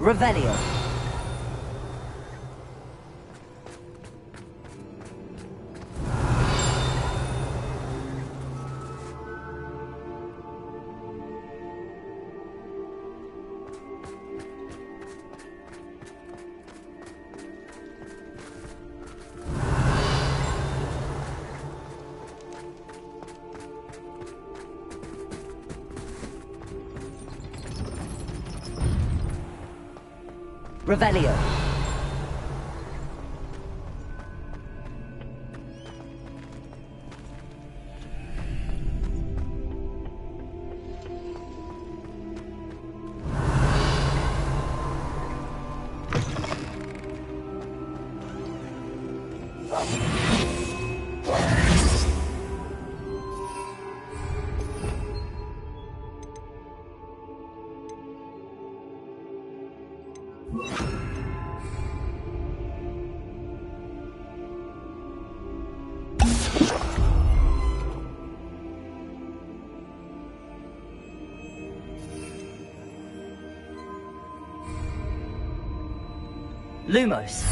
Revelio. Revelio. Lumos.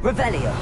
Revelio.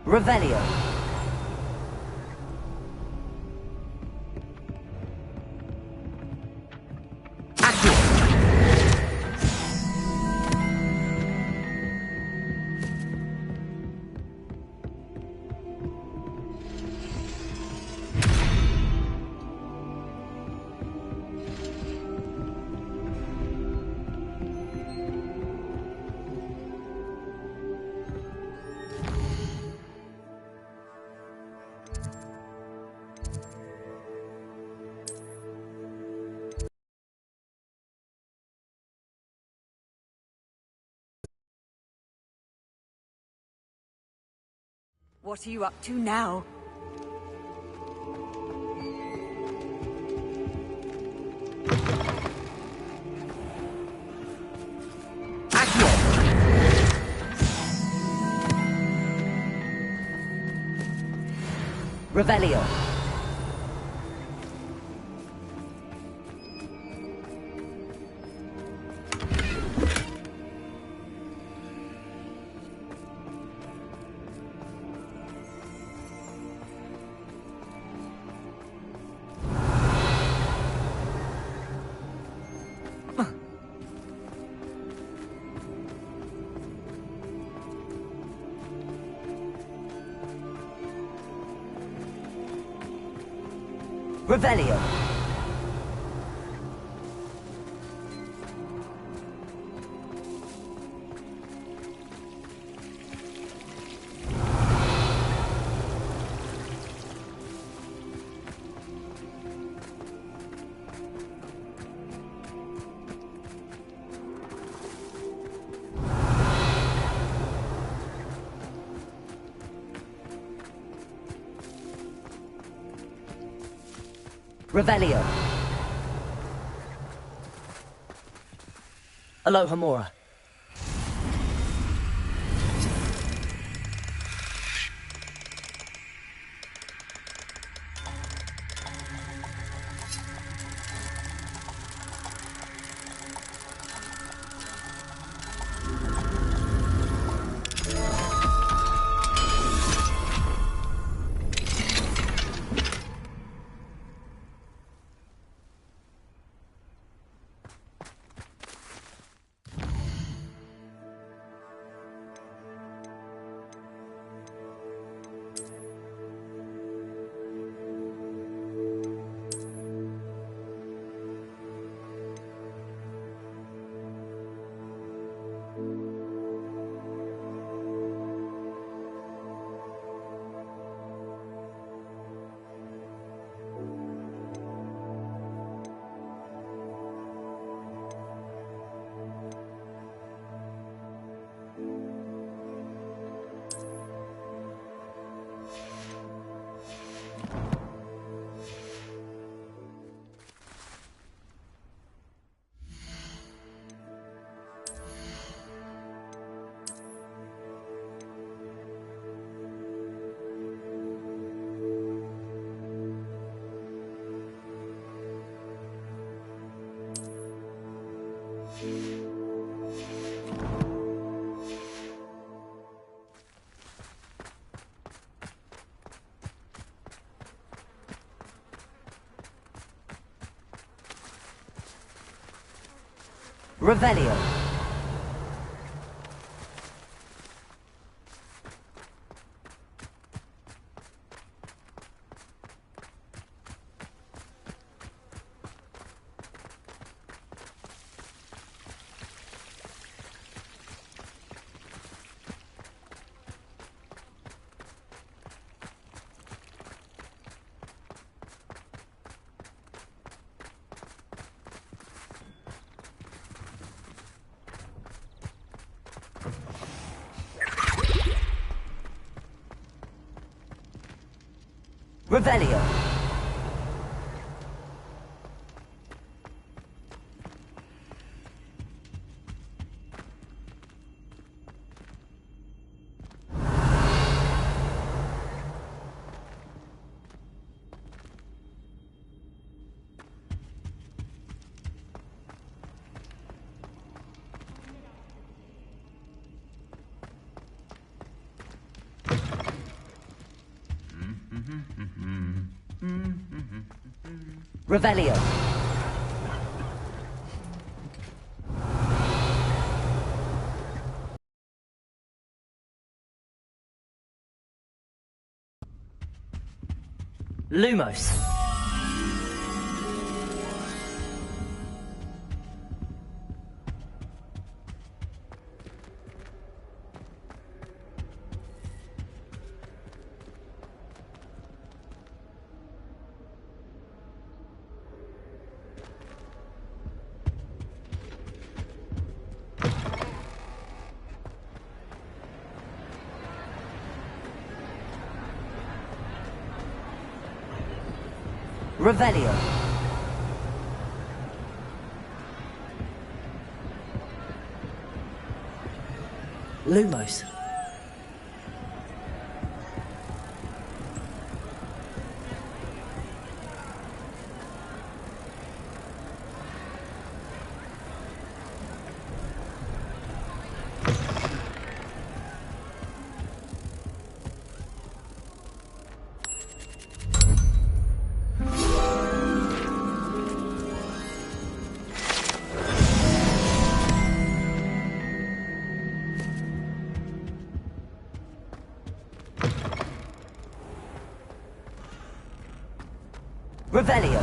Revelio. What are you up to now? Revelio. Revelio. Revelio. Alohomora. Revelio. Revelio. Revelio. Lumos. Revelio. Lumos. Revelio.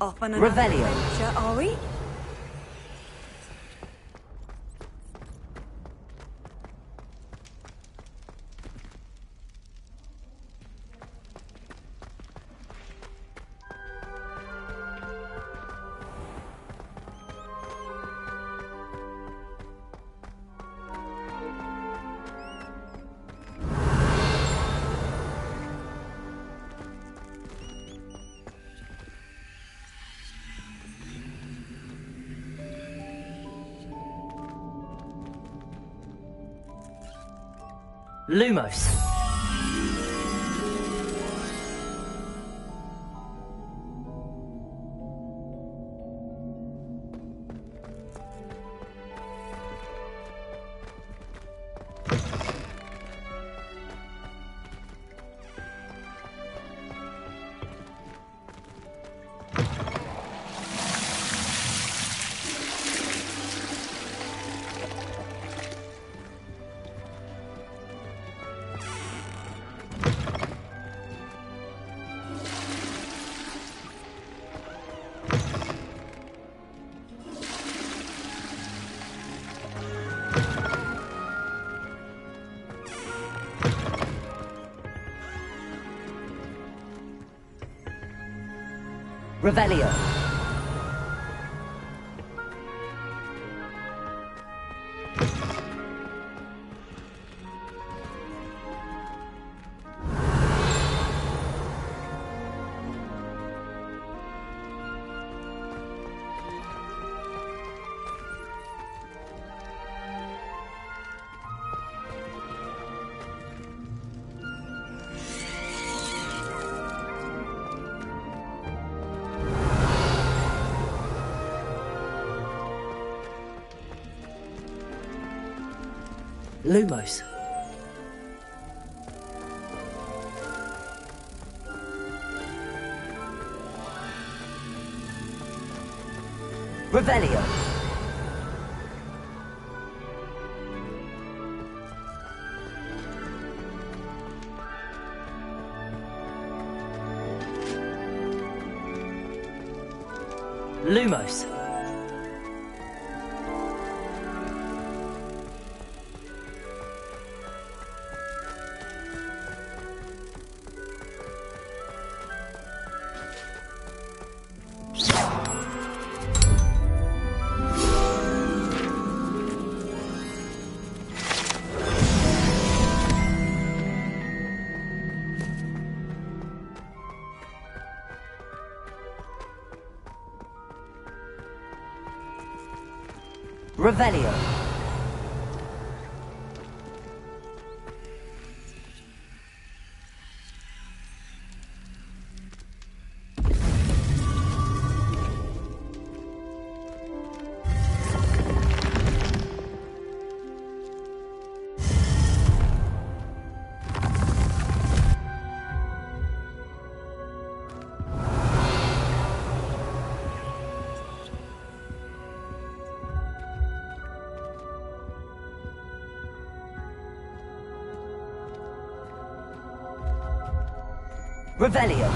Off on another Revelio. adventure, are we? Lumos. Revelio. Lumos. Revelio. Lumos. Revelio. Revelio.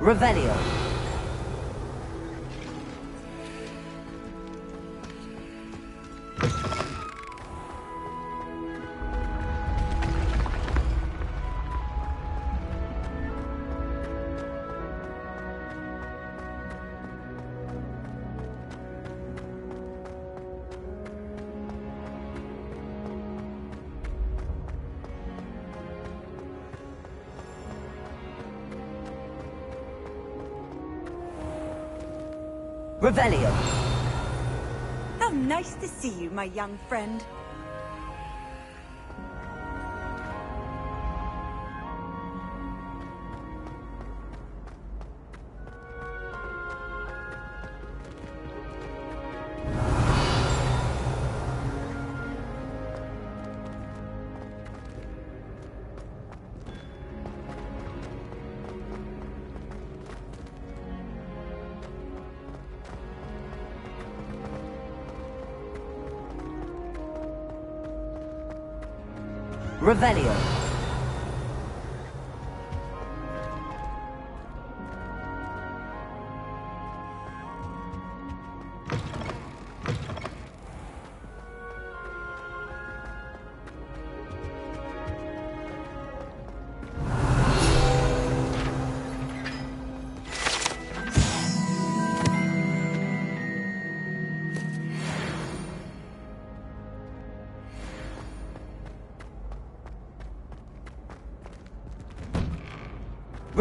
Revelio. Revelio. How nice to see you, my young friend. Revelio.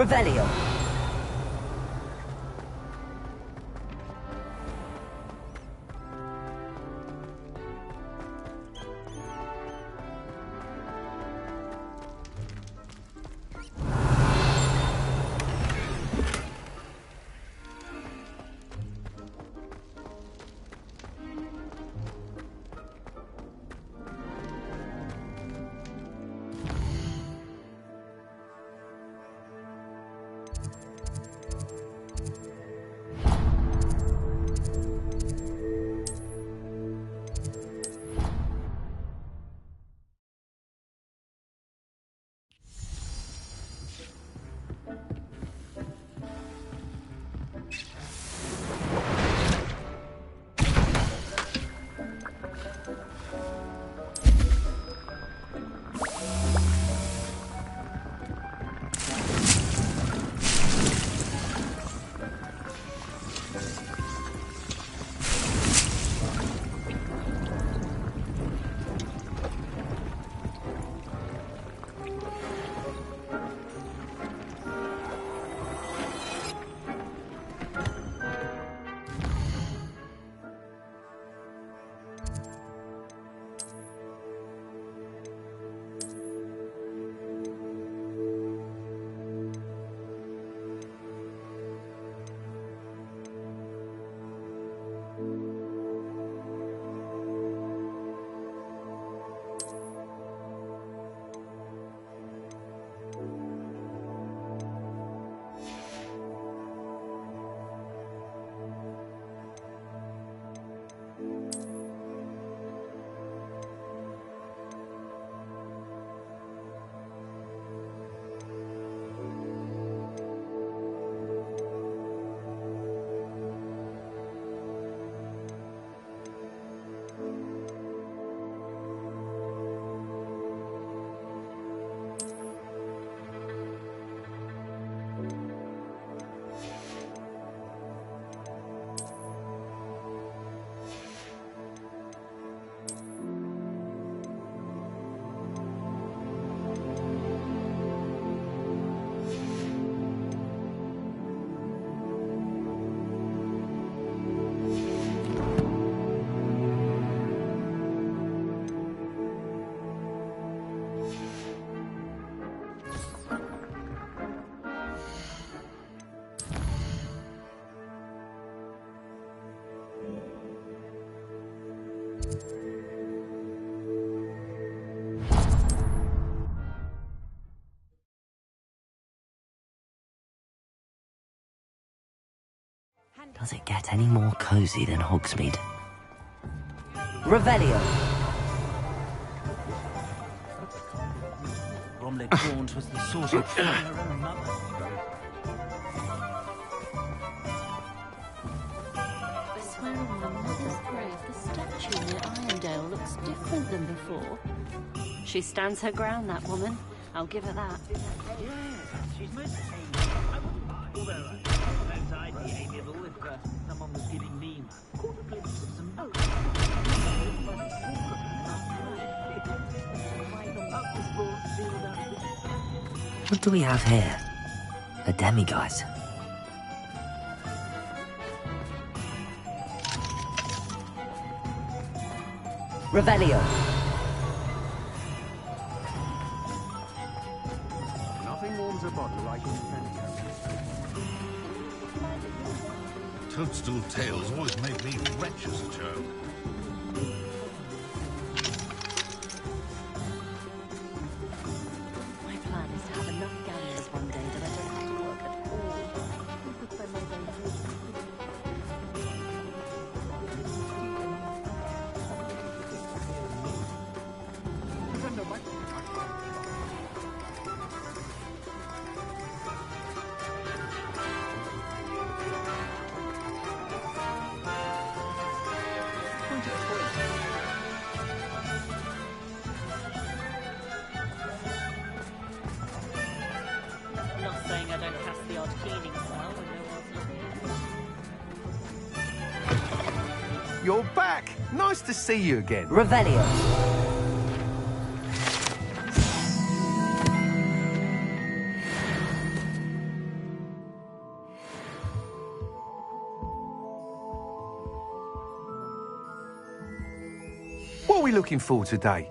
Revelio. Does it get any more cozy than Hogsmeade? Revelio. Bromley Gaunt was the source of her own mother. I swear on my mother's grave, the statue near Irondale looks different than before. She stands her ground, that woman. I'll give her that. Yes, she's most amiable. I wouldn't mind. Although, suppose I'd be amiable if someone was giving me one. Caught a glimpse of some What do we have here? A demiguise. Revelio. Nothing warms a body like Toadstool tales always made me wretch as a child. My plan is to have enough gangers one day that I don't have to work at all. By my own Not saying I don't pass the odd cleaning spell when no one's looking. You're back! Nice to see you again. Revelio. What are we looking for today?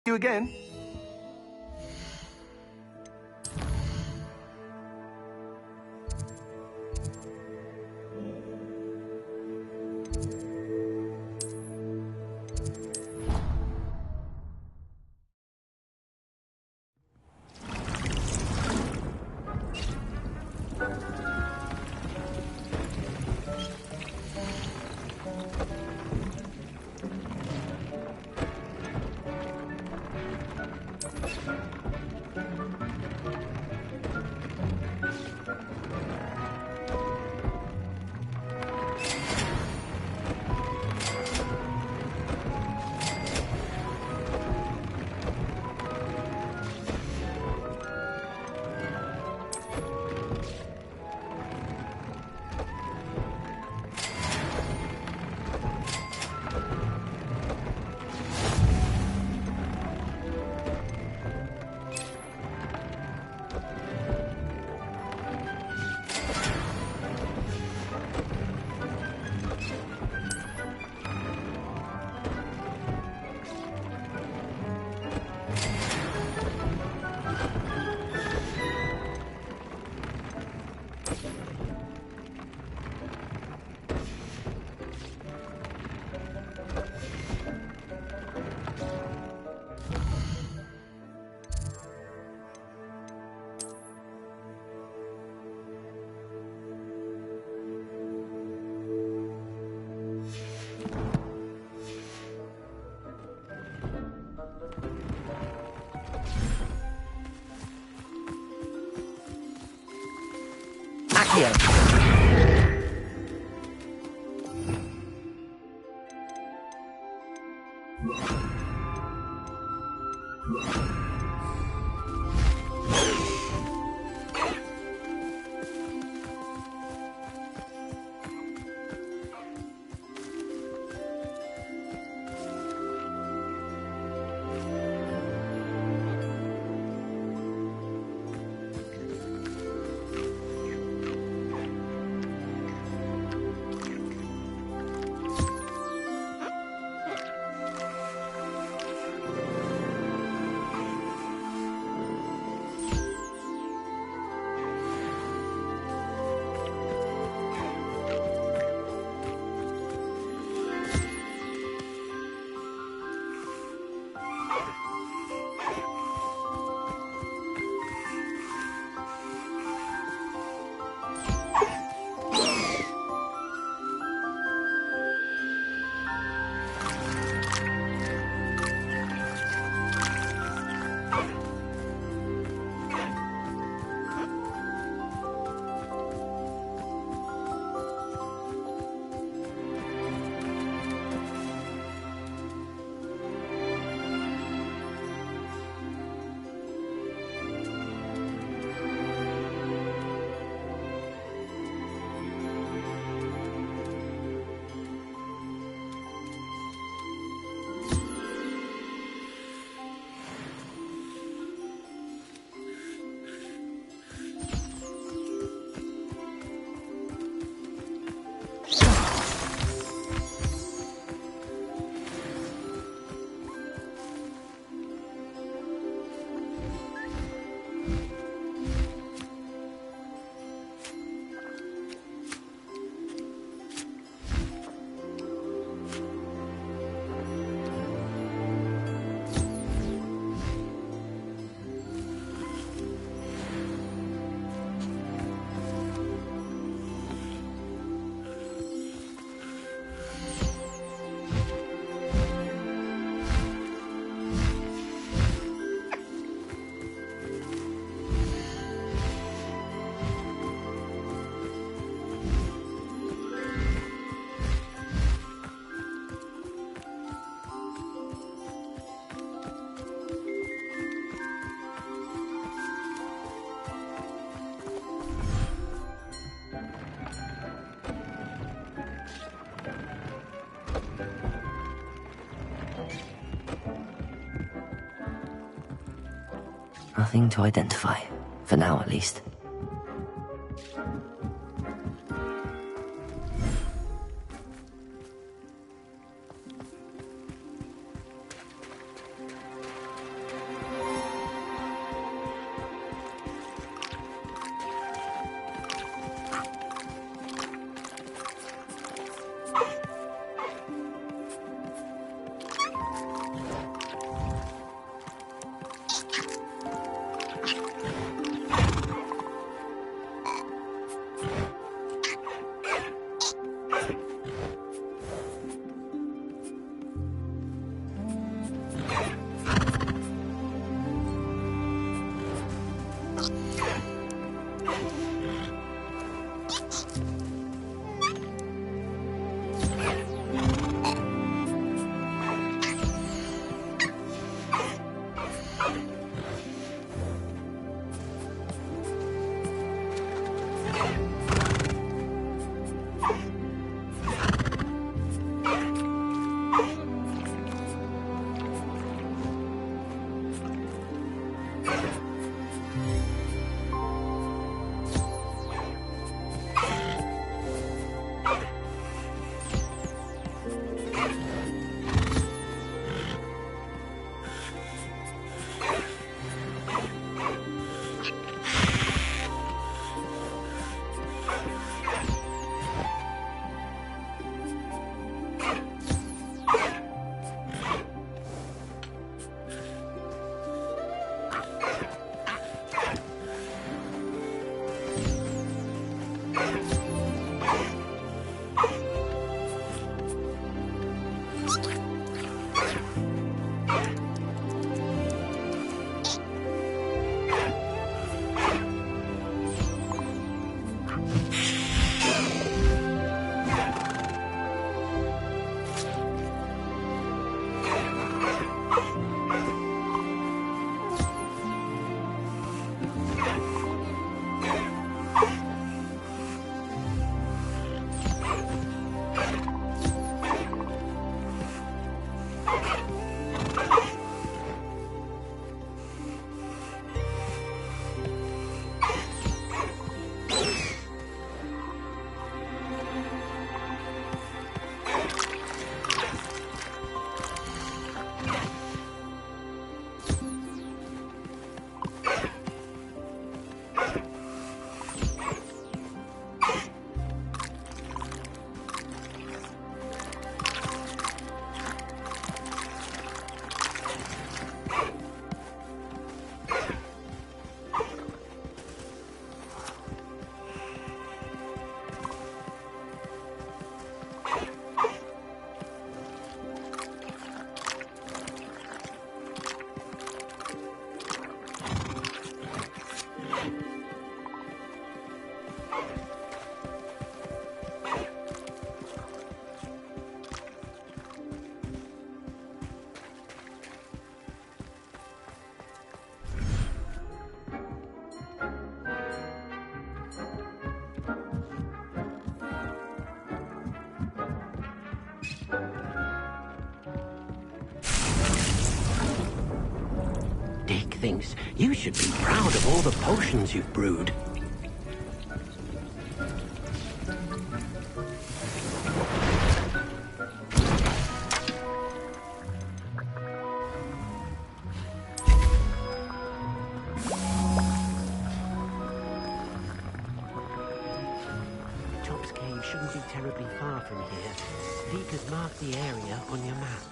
You again? Accio. Nothing to identify. For now, at least. Dick thinks you should be proud of all the potions you've brewed. Top's Cave shouldn't be terribly far from here. Deek has marked the area on your map.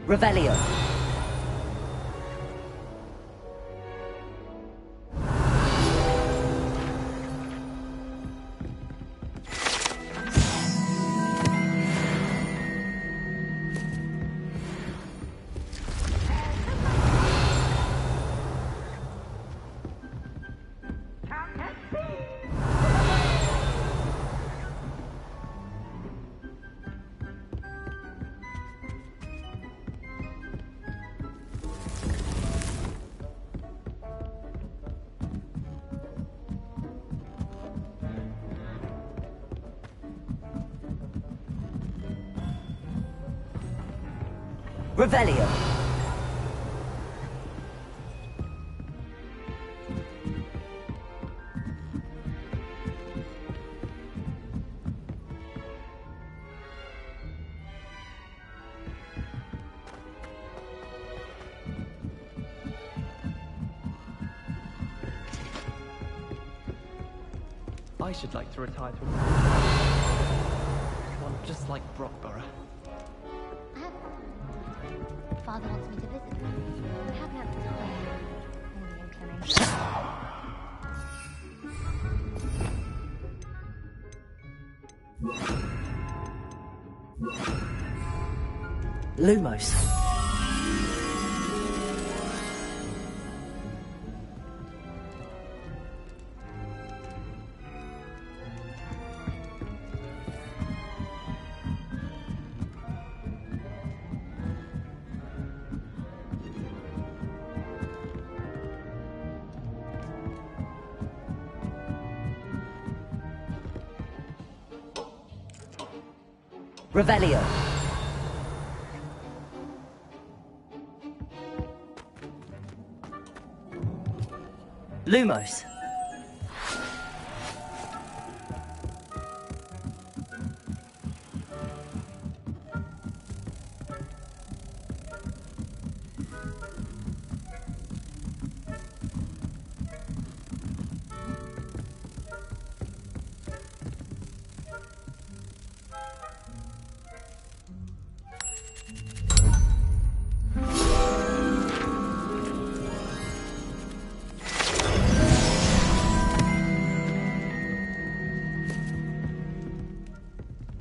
Revelio. Revelio. I should like to retire to one just like Brockborough. Father wants me to visit him. I haven't had the time or the inclination. Lumos. Revelio. Lumos.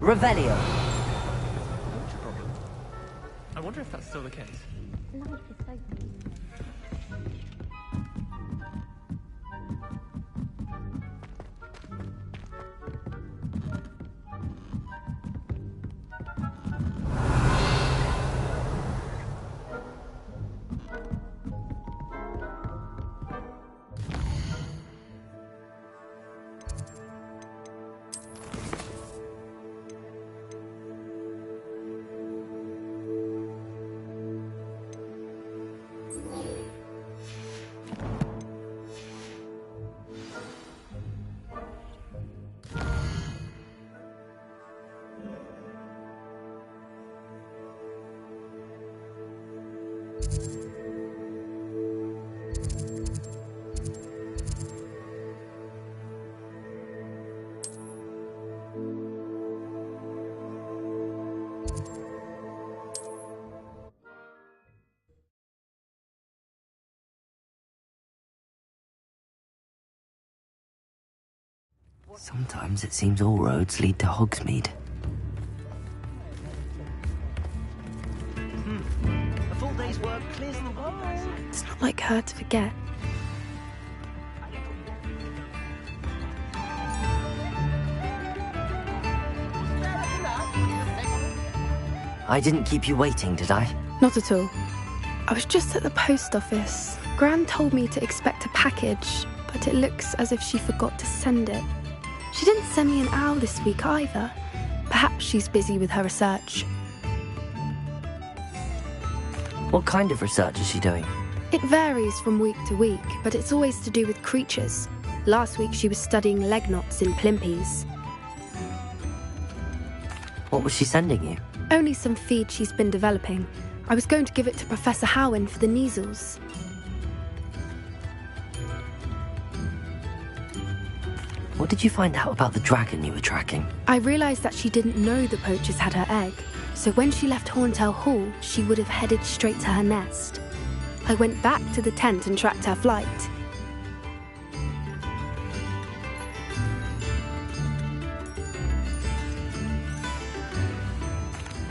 Revelio. Which problem? I wonder if that's still the case. Life is so peaceful. Sometimes it seems all roads lead to Hogsmeade. A full day's work clears the way. It's not like her to forget. I didn't keep you waiting, did I? Not at all. I was just at the post office. Gran told me to expect a package, but it looks as if she forgot to send it. She didn't send me an owl this week either. Perhaps she's busy with her research. What kind of research is she doing? It varies from week to week, but it's always to do with creatures. Last week she was studying leg knots in plimpies. What was she sending you? Only some feed she's been developing. I was going to give it to Professor Howen for the measles. What did you find out about the dragon you were tracking? I realised that she didn't know the poachers had her egg. so when she left Horntail Hall, she would have headed straight to her nest. I went back to the tent and tracked her flight.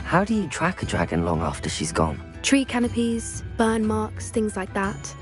How do you track a dragon long after she's gone? Tree canopies, burn marks, things like that.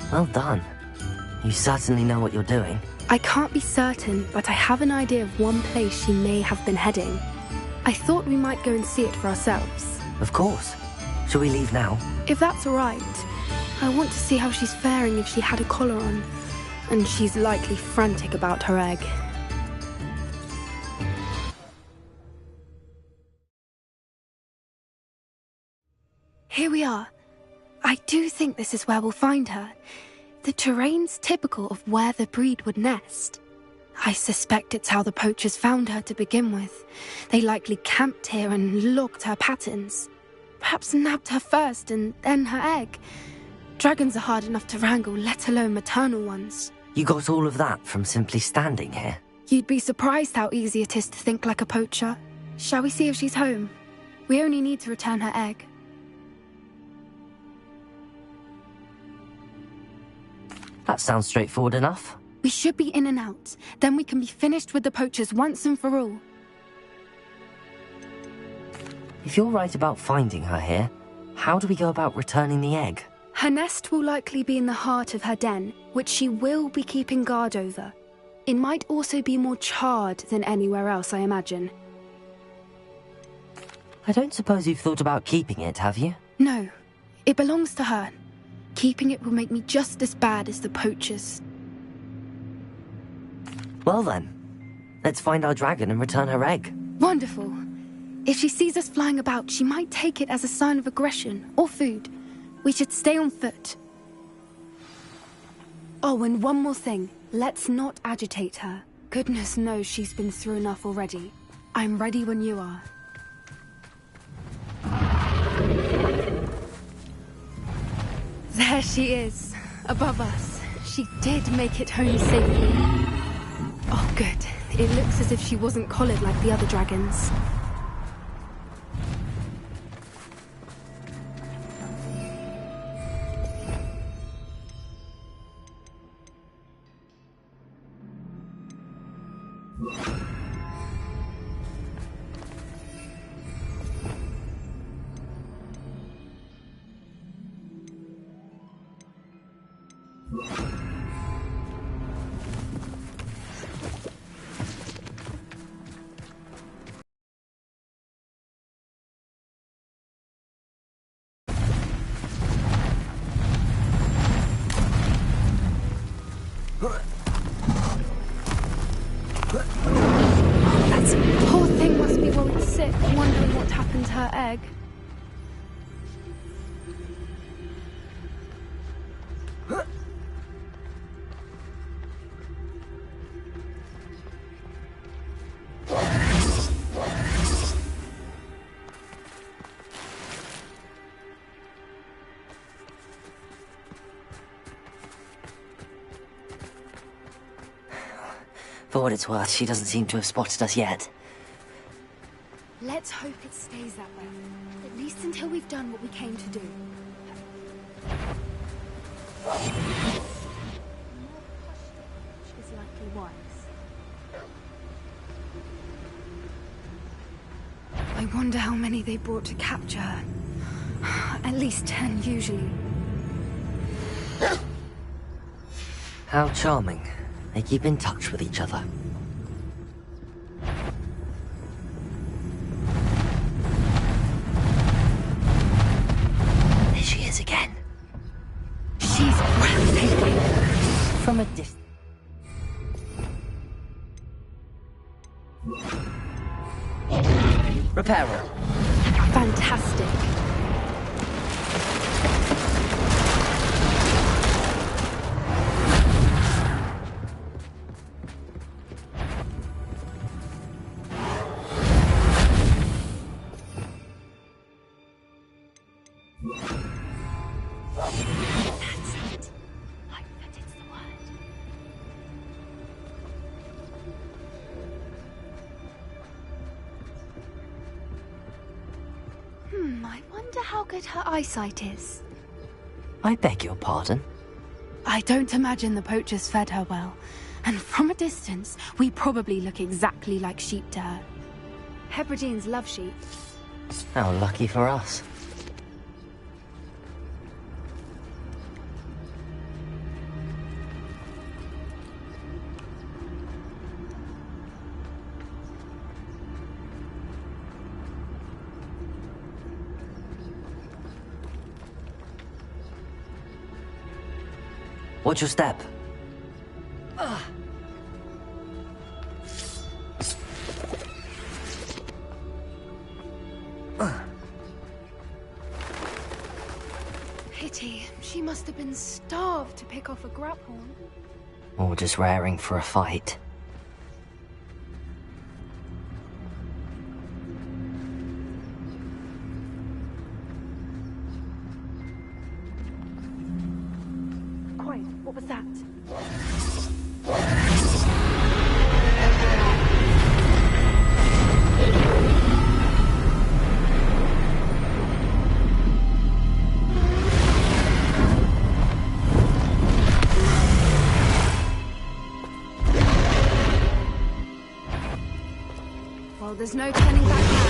Well done. You certainly know what you're doing. I can't be certain, but I have an idea of one place she may have been heading. I thought we might go and see it for ourselves. Of course. Shall we leave now? If that's all right. I want to see how she's faring if she had a collar on. And she's likely frantic about her egg. Here we are. I do think this is where we'll find her. The terrain's typical of where the breed would nest. I suspect it's how the poachers found her to begin with. They likely camped here and logged her patterns. Perhaps nabbed her first and then her egg. Dragons are hard enough to wrangle, let alone maternal ones. You got all of that from simply standing here? You'd be surprised how easy it is to think like a poacher. Shall we see if she's home? We only need to return her egg. That sounds straightforward enough. We should be in and out. Then we can be finished with the poachers once and for all. If you're right about finding her here, how do we go about returning the egg? Her nest will likely be in the heart of her den, which she will be keeping guard over. It might also be more charred than anywhere else, I imagine. I don't suppose you've thought about keeping it, have you? No, it belongs to her. Keeping it will make me just as bad as the poachers. Well then, let's find our dragon and return her egg. Wonderful. If she sees us flying about, she might take it as a sign of aggression or food. We should stay on foot. Oh, and one more thing. Let's not agitate her. Goodness knows she's been through enough already. I'm ready when you are. There she is, above us. She did make it home safely. Oh, good. It looks as if she wasn't collared like the other dragons. Poor thing must be worried sick, wondering what happened to her egg. For what it's worth, she doesn't seem to have spotted us yet. Let's hope it stays that way. At least until we've done what we came to do. Is likely wise. I wonder how many they brought to capture her. At least 10 usually. How charming. They keep in touch with each other. There she is again. She's breathtaking. From a distance. Repairer. Fantastic. That's it. I bet it's the word. I wonder how good her eyesight is. I beg your pardon? I don't imagine the poachers fed her well. And from a distance, we probably look exactly like sheep to her. Hebrideans love sheep. How lucky for us. Watch your step. Pity. She must have been starved to pick off a grapehorn. Or just raring for a fight. Quiet. What was that? Well, there's no turning back now.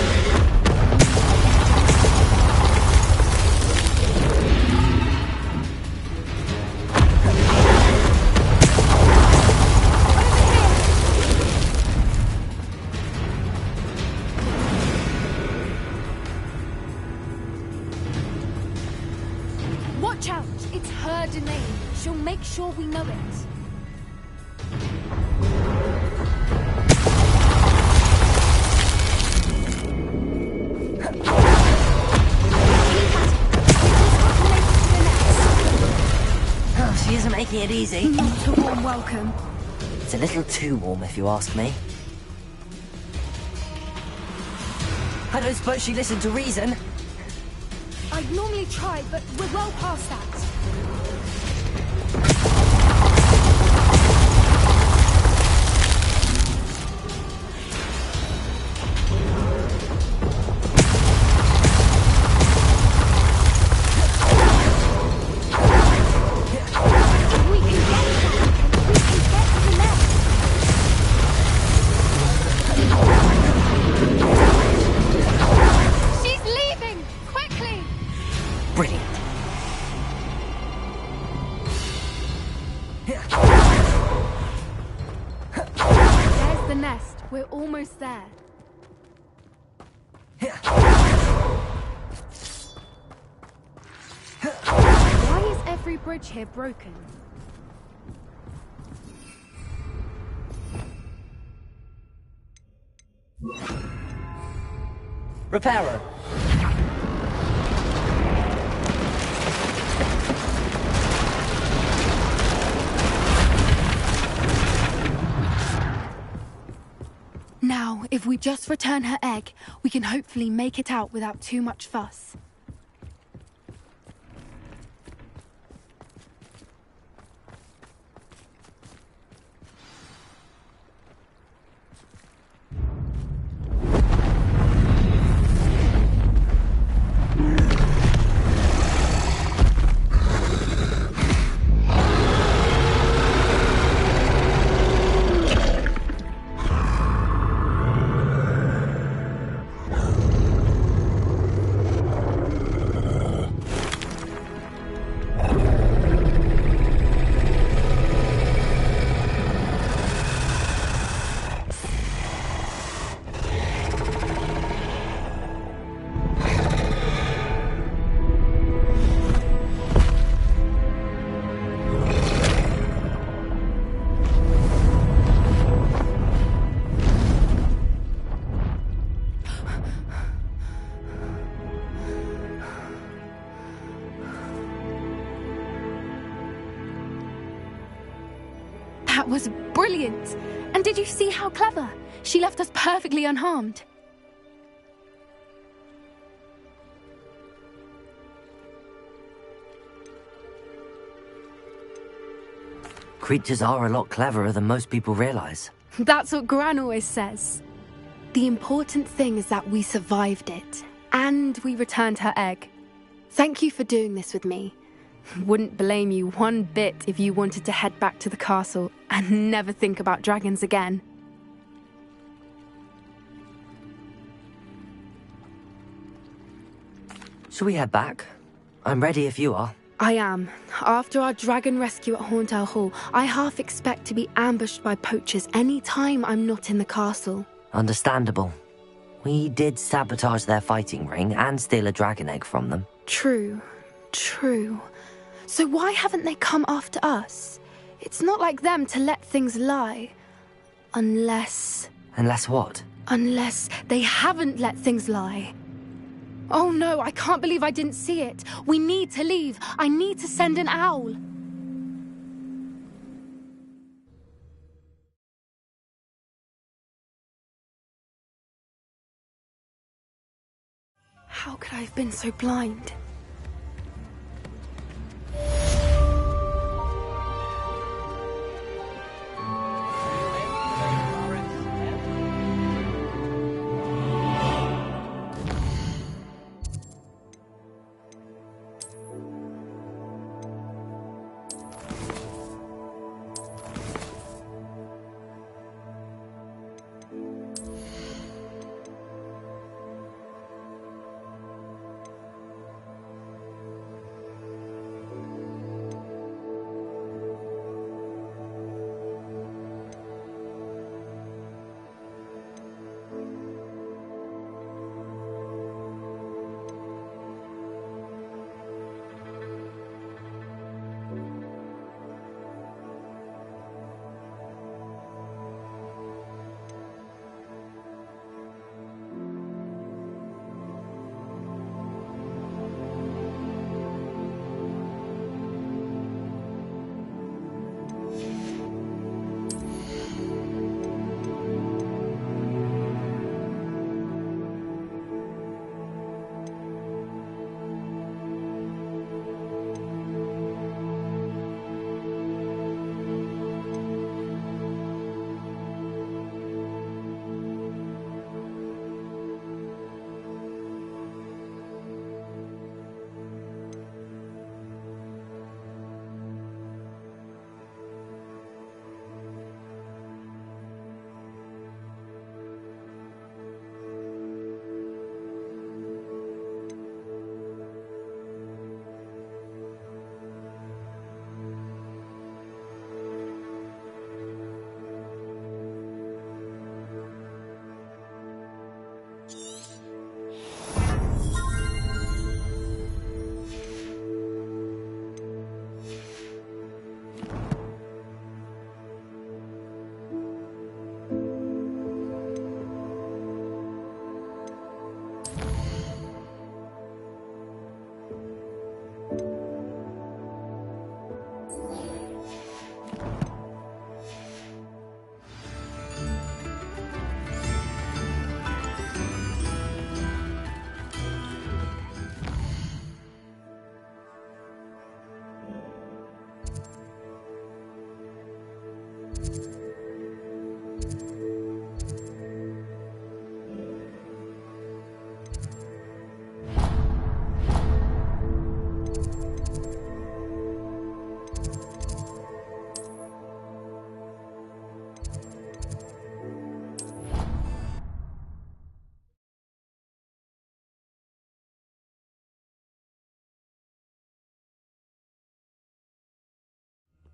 Watch out! It's her domain. She'll make sure we know it. Oh, she isn't making it easy. Not a warm welcome. It's a little too warm, if you ask me. I don't suppose she listened to reason. I'd normally try, but we're well past that. We can get back. We can get to the nest. She's leaving! Quickly! Brilliant. There's the nest. We're almost there. Why is every bridge here broken? Repairer. Now, if we just return her egg, we can hopefully make it out without too much fuss. That was brilliant. And did you see how clever? She left us perfectly unharmed. Creatures are a lot cleverer than most people realize. That's what Gran always says. The important thing is that we survived it, and we returned her egg. Thank you for doing this with me. Wouldn't blame you one bit if you wanted to head back to the castle and never think about dragons again. Shall we head back? I'm ready if you are. I am. After our dragon rescue at Horndale Hall, I half expect to be ambushed by poachers any time I'm not in the castle. Understandable. We did sabotage their fighting ring and steal a dragon egg from them. True. So why haven't they come after us? It's not like them to let things lie. Unless... Unless what? Unless they haven't let things lie. Oh no, I can't believe I didn't see it. We need to leave. I need to send an owl. How could I have been so blind?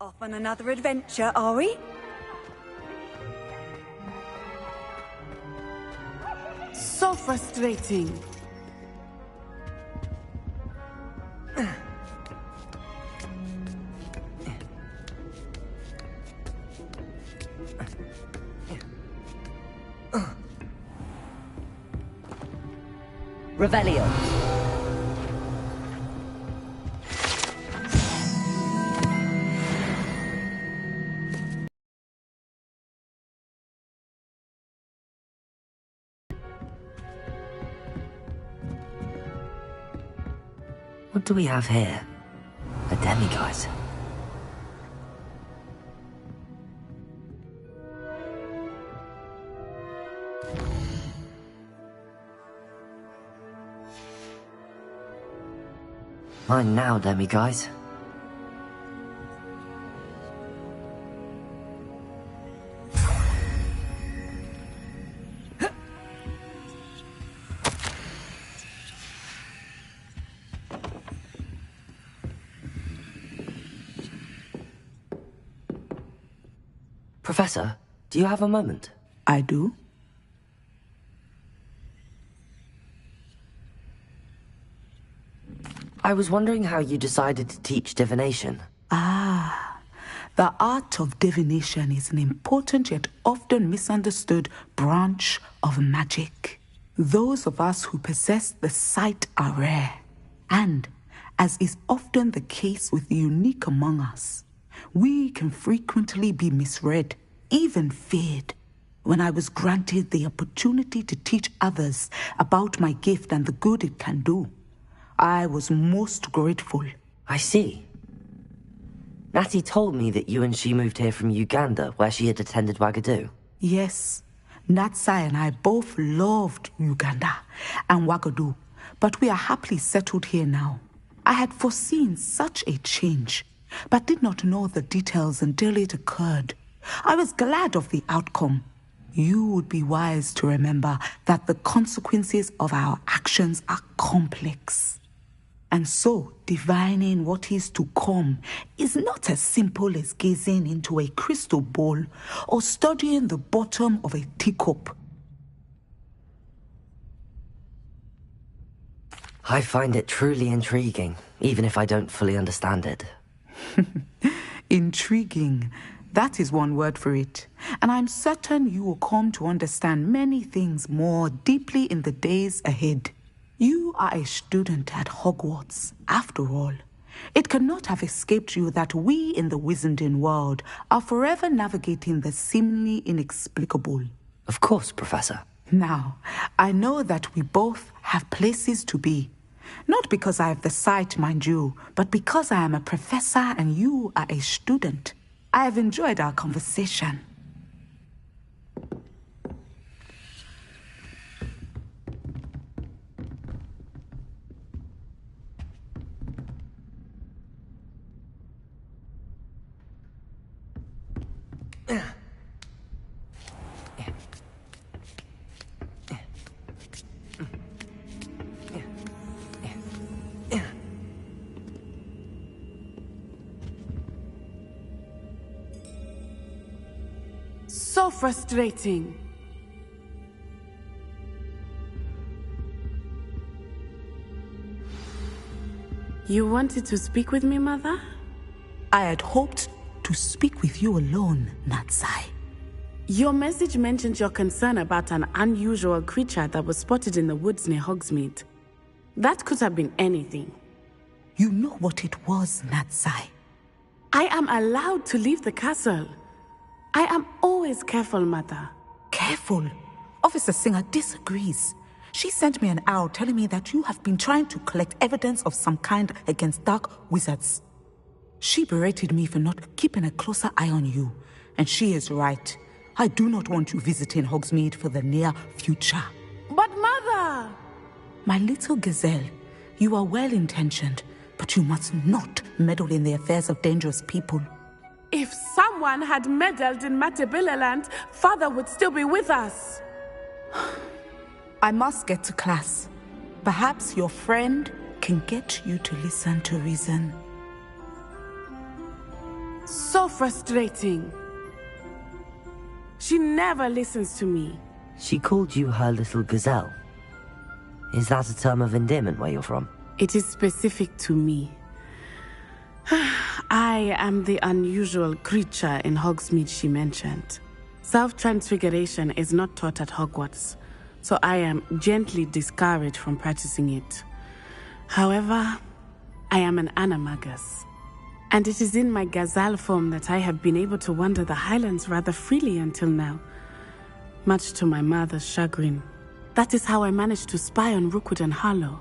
Off on another adventure, are we? So frustrating. Revelio. What do we have here? A demiguise. Mine now, demiguise. Professor, do you have a moment? I do. I was wondering how you decided to teach divination. The art of divination is an important yet often misunderstood branch of magic. Those of us who possess the sight are rare, and, as is often the case with the unique among us, we can frequently be misread, even feared. When I was granted the opportunity to teach others about my gift and the good it can do, I was most grateful. I see. Natty told me that you and she moved here from Uganda, where she had attended Wagadu. Yes, Natsai and I both loved Uganda and Wagadu, but we are happily settled here now. I had foreseen such a change, but did not know the details until it occurred. I was glad of the outcome. You would be wise to remember that the consequences of our actions are complex. And so, divining what is to come is not as simple as gazing into a crystal ball or studying the bottom of a teacup. I find it truly intriguing, even if I don't fully understand it. Intriguing. That is one word for it. And I'm certain you will come to understand many things more deeply in the days ahead. You are a student at Hogwarts, after all. It cannot have escaped you that we in the Wizarding world are forever navigating the seemingly inexplicable. Of course, Professor. Now, I know that we both have places to be. Not because I have the sight, mind you, but because I am a professor and you are a student. I have enjoyed our conversation. So frustrating. You wanted to speak with me, Mother? I had hoped to speak with you alone, Natsai. Your message mentioned your concern about an unusual creature that was spotted in the woods near Hogsmeade. That could have been anything. You know what it was, Natsai. I am allowed to leave the castle. I am always careful, Mother. Careful? Officer Singer disagrees. She sent me an owl telling me that you have been trying to collect evidence of some kind against dark wizards. She berated me for not keeping a closer eye on you, and she is right. I do not want you visiting Hogsmeade for the near future. But Mother! My little gazelle, you are well-intentioned, but you must not meddle in the affairs of dangerous people. If someone had meddled in Matabeleland, Father would still be with us. I must get to class. Perhaps your friend can get you to listen to reason. So frustrating. She never listens to me. She called you her little gazelle. Is that a term of endearment where you're from? It is specific to me. I am the unusual creature in Hogsmeade she mentioned. Self-transfiguration is not taught at Hogwarts, so I am gently discouraged from practicing it. However, I am an animagus, and it is in my gazelle form that I have been able to wander the Highlands rather freely until now, much to my mother's chagrin. That is how I managed to spy on Rookwood and Harlow.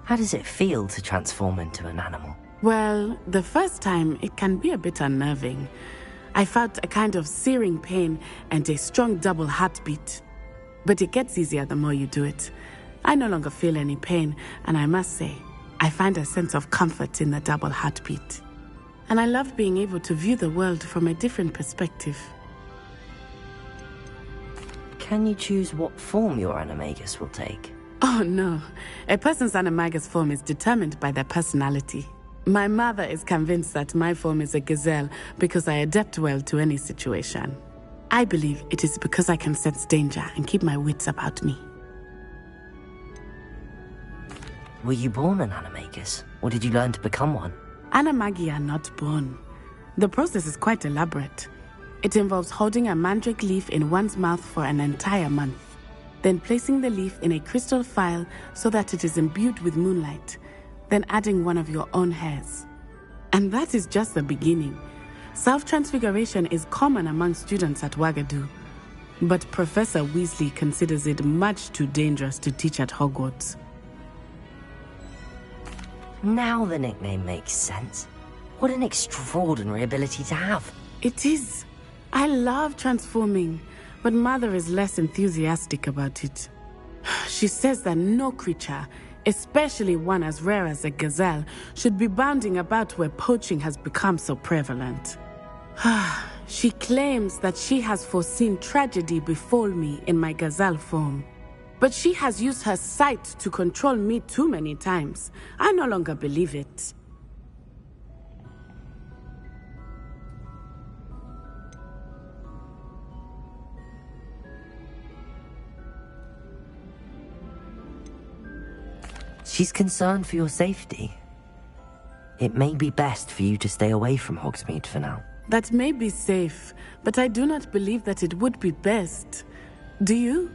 How does it feel to transform into an animal? Well, the first time it can be a bit unnerving. I felt a kind of searing pain and a strong double heartbeat. But it gets easier the more you do it. I no longer feel any pain, and I must say, I find a sense of comfort in the double heartbeat. And I love being able to view the world from a different perspective. Can you choose what form your animagus will take? Oh no, a person's animagus form is determined by their personality. My mother is convinced that my form is a gazelle because I adapt well to any situation. I believe it is because I can sense danger and keep my wits about me. Were you born an animagus, or did you learn to become one? Animagi are not born. The process is quite elaborate. It involves holding a mandrake leaf in one's mouth for an entire month, then placing the leaf in a crystal phial so that it is imbued with moonlight, then adding one of your own hairs. And that is just the beginning. Self-transfiguration is common among students at Wagadu, but Professor Weasley considers it much too dangerous to teach at Hogwarts. Now the nickname makes sense. What an extraordinary ability to have. It is. I love transforming, but Mother is less enthusiastic about it. She says that no creature, especially one as rare as a gazelle, should be bounding about where poaching has become so prevalent. She claims that she has foreseen tragedy befall me in my gazelle form. But she has used her sight to control me too many times. I no longer believe it. She's concerned for your safety. It may be best for you to stay away from Hogsmeade for now. That may be safe, but I do not believe that it would be best. Do you?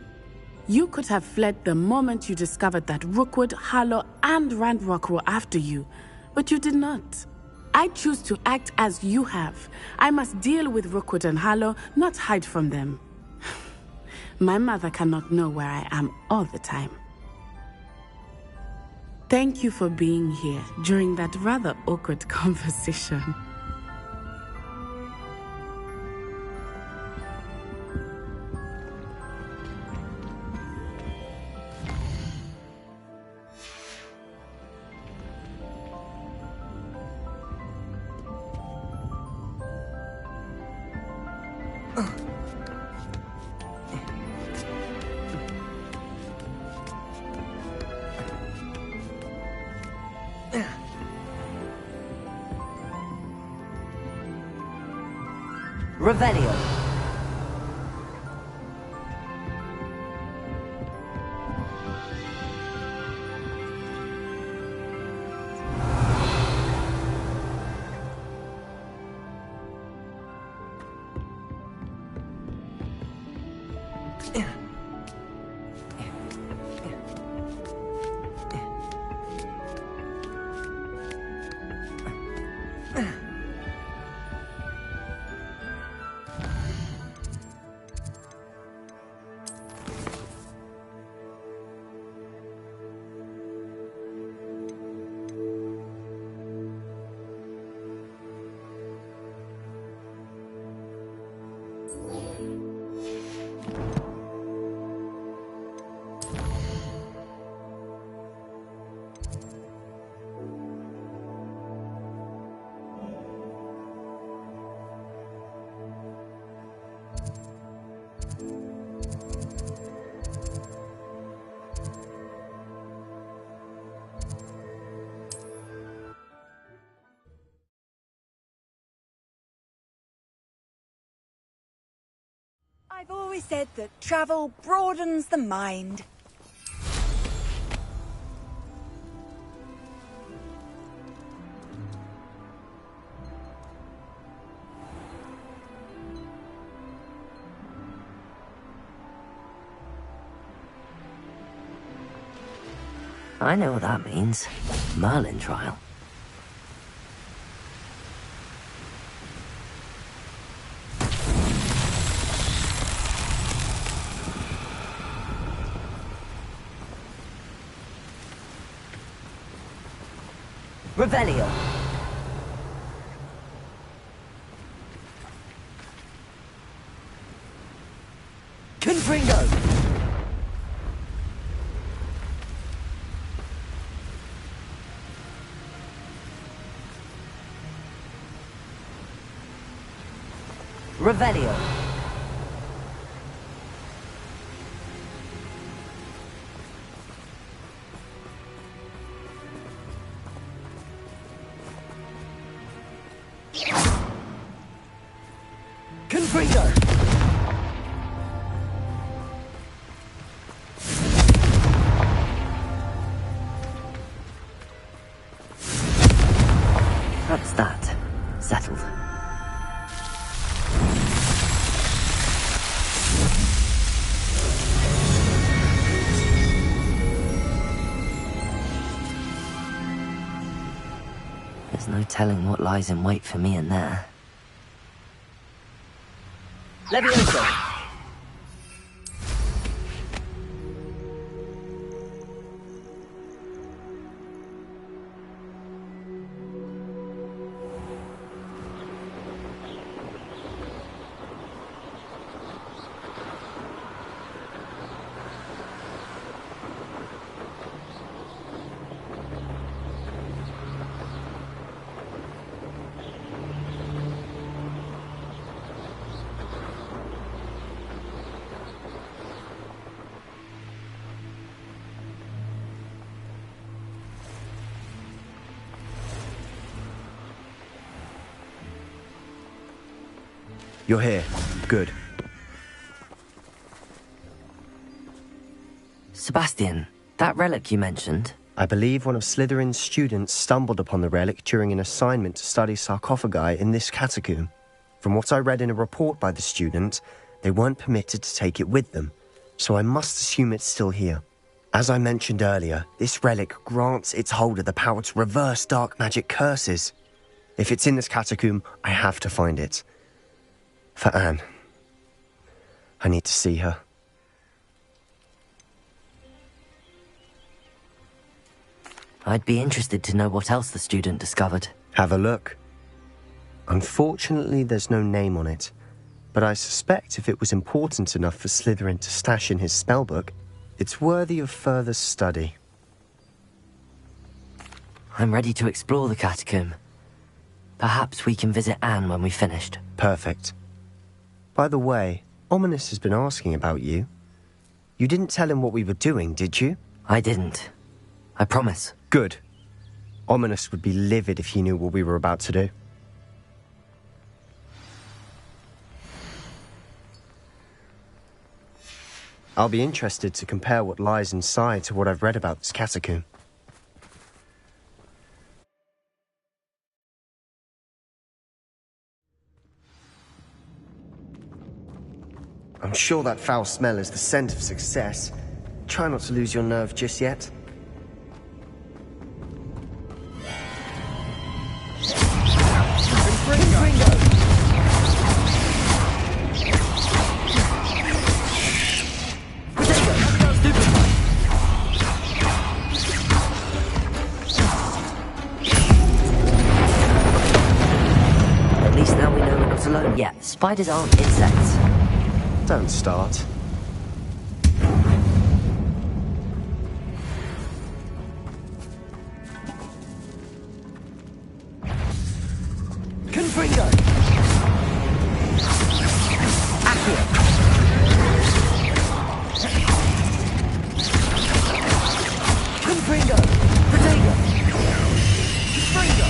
You could have fled the moment you discovered that Rookwood, Harlow, and Ranrock were after you, but you did not. I choose to act as you have. I must deal with Rookwood and Harlow, not hide from them. My mother cannot know where I am all the time. Thank you for being here during that rather awkward conversation. Revelio. I've always said that travel broadens the mind. I know what that means. Merlin trial. Revelio. Confringo. Revelio. Confringo. That's that. Settled. There's no telling what lies in wait for me in there. Levioso! You're here. Good. Sebastian, that relic you mentioned. I believe one of Slytherin's students stumbled upon the relic during an assignment to study sarcophagi in this catacomb. From what I read in a report by the student, they weren't permitted to take it with them, so I must assume it's still here. As I mentioned earlier, this relic grants its holder the power to reverse dark magic curses. If it's in this catacomb, I have to find it. For Anne. I need to see her. I'd be interested to know what else the student discovered. Have a look. Unfortunately, there's no name on it, but I suspect if it was important enough for Slytherin to stash in his spellbook, it's worthy of further study. I'm ready to explore the catacomb. Perhaps we can visit Anne when we've finished. Perfect. By the way, Ominous has been asking about you. You didn't tell him what we were doing, did you? I didn't. I promise. Good. Ominous would be livid if he knew what we were about to do. I'll be interested to compare what lies inside to what I've read about this catacomb. I'm sure that foul smell is the scent of success. Try not to lose your nerve just yet. At least now we know we're not alone yet. Spiders aren't insects. Don't start. Confringo! Accio! Confringo! Protego! Confringo!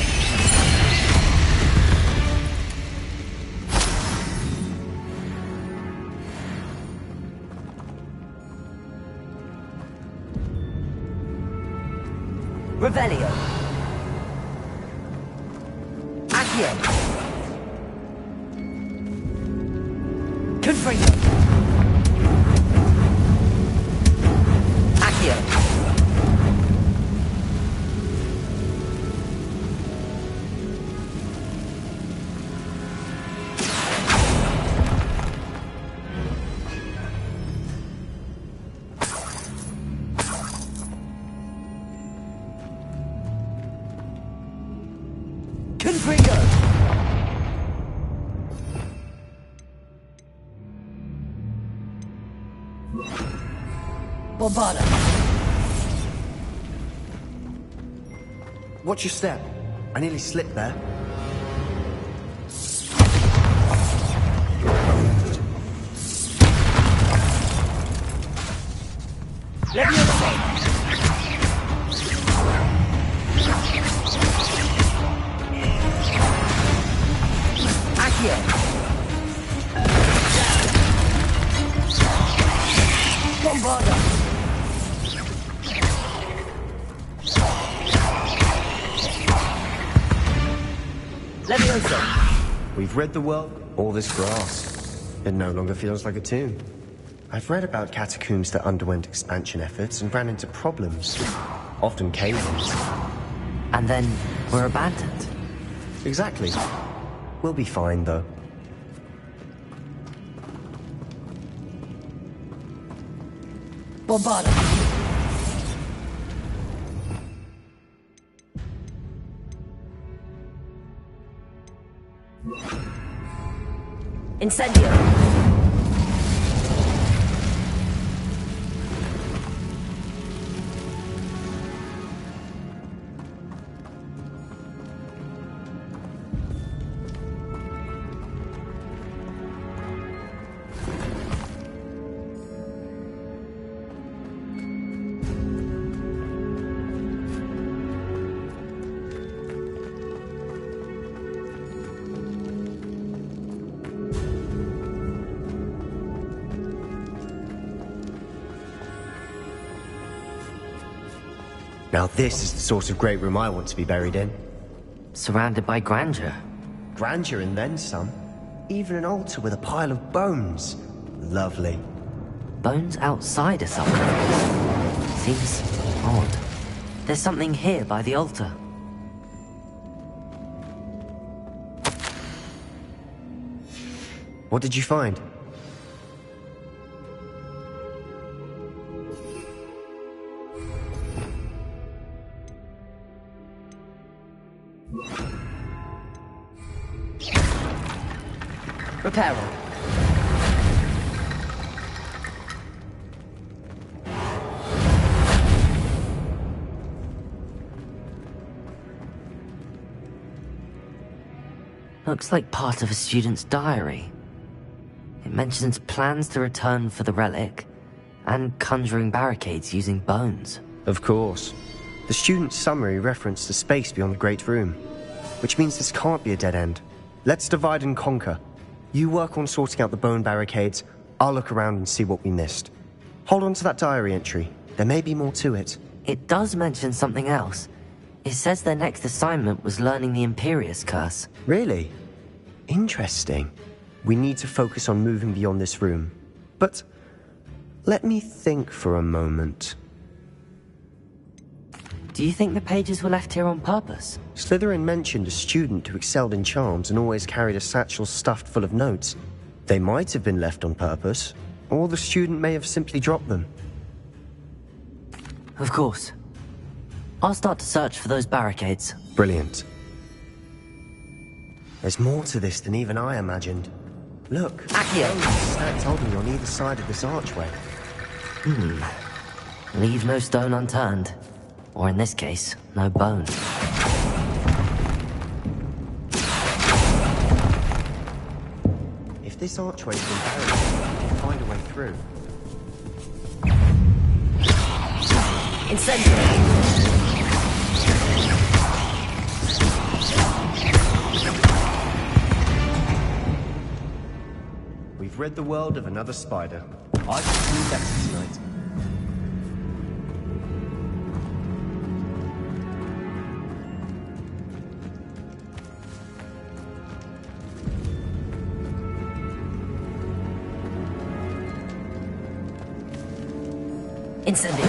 Revelio. Accio. Confringo. Accio. Bombarda! Watch your step. I nearly slipped there. Bombarda! Leviosa! We've rid the world of all this grass. It no longer feels like a tomb. I've read about catacombs that underwent expansion efforts and ran into problems. Often cave-ins. And then were abandoned. Exactly. We'll be fine, though. Bombarda! Incendio! Now this is the sort of great room I want to be buried in. Surrounded by grandeur. Grandeur and then some. Even an altar with a pile of bones. Lovely. Bones outside a sarcophagus. Seems odd. There's something here by the altar. What did you find? Reparo. Looks like part of a student's diary. It mentions plans to return for the relic and conjuring barricades using bones. Of course. The student's summary referenced the space beyond the Great Room, which means this can't be a dead end. Let's divide and conquer. You work on sorting out the bone barricades, I'll look around and see what we missed. Hold on to that diary entry. There may be more to it. It does mention something else. It says their next assignment was learning the Imperius Curse. Really? Interesting. We need to focus on moving beyond this room. But let me think for a moment. Do you think the pages were left here on purpose? Slytherin mentioned a student who excelled in charms and always carried a satchel stuffed full of notes. They might have been left on purpose, or the student may have simply dropped them. Of course. I'll start to search for those barricades. Brilliant. There's more to this than even I imagined. Look, Accio! Stacked oddly on either side of this archway. Leave no stone unturned. Or in this case, no bone. If this archway's been barricaded, we can find a way through. Incendio! We've rid the world of another spider. I can do better tonight. Incendio!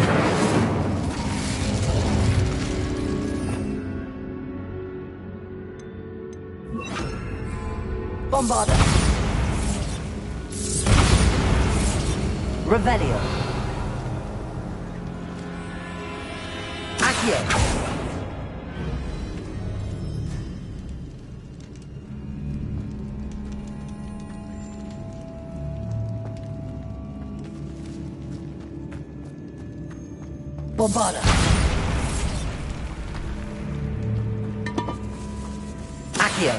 Bombarda! Revelio! Accio! Bombarda. Accio.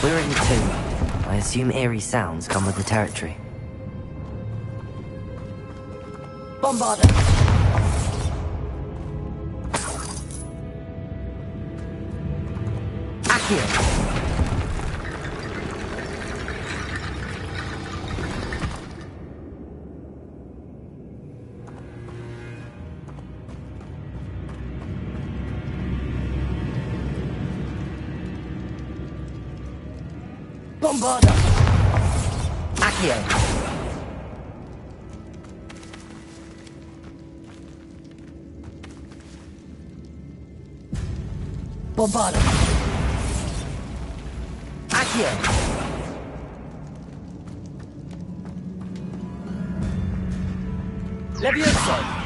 We're in the tomb. I assume eerie sounds come with the territory. Bombarda. Accio. Bombarda! Accio! Bombarda! Accio! Levioso!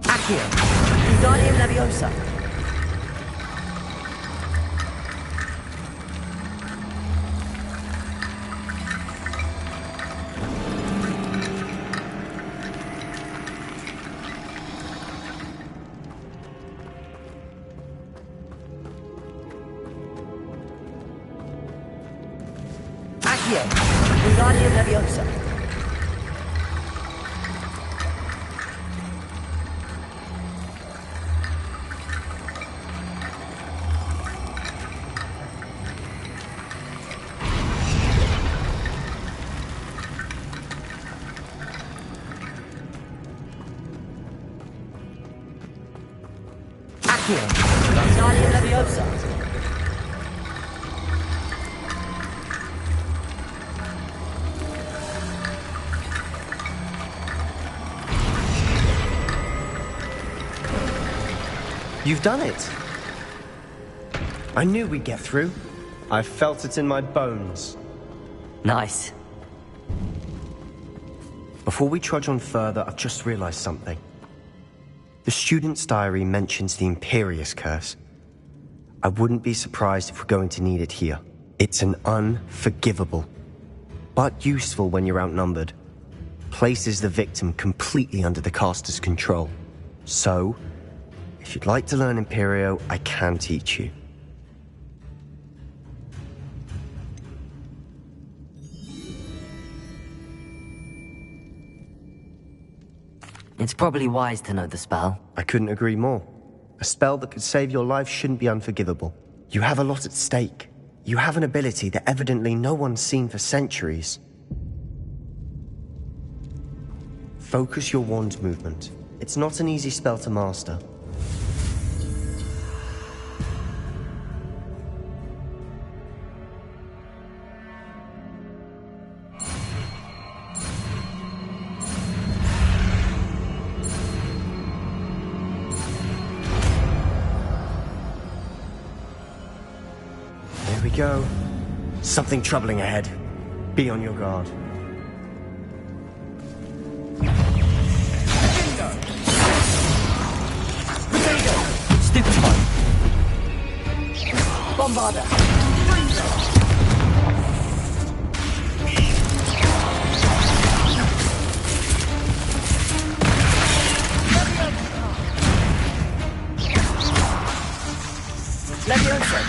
Accio! Wingardium Leviosa! Accio! Wingardium Leviosa! Accio! Wingardium Leviosa! You've done it! I knew we'd get through. I felt it in my bones. Nice. Before we trudge on further, I've just realized something. The student's diary mentions the Imperious Curse. I wouldn't be surprised if we're going to need it here. It's an unforgivable, but useful when you're outnumbered. Places the victim completely under the caster's control. So, if you'd like to learn Imperio, I can teach you. It's probably wise to know the spell. I couldn't agree more. A spell that could save your life shouldn't be unforgivable. You have a lot at stake. You have an ability that evidently no one's seen for centuries. Focus your wand movement. It's not an easy spell to master. There we go. Something troubling ahead. Be on your guard. Stupefy! Bombarda! Leviosa!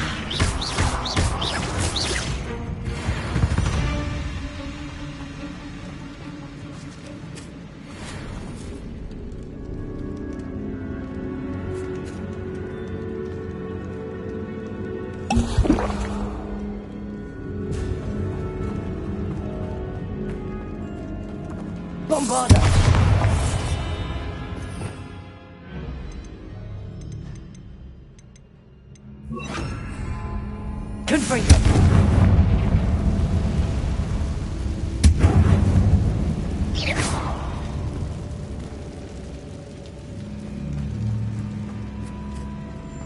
Bombarda! Confringo!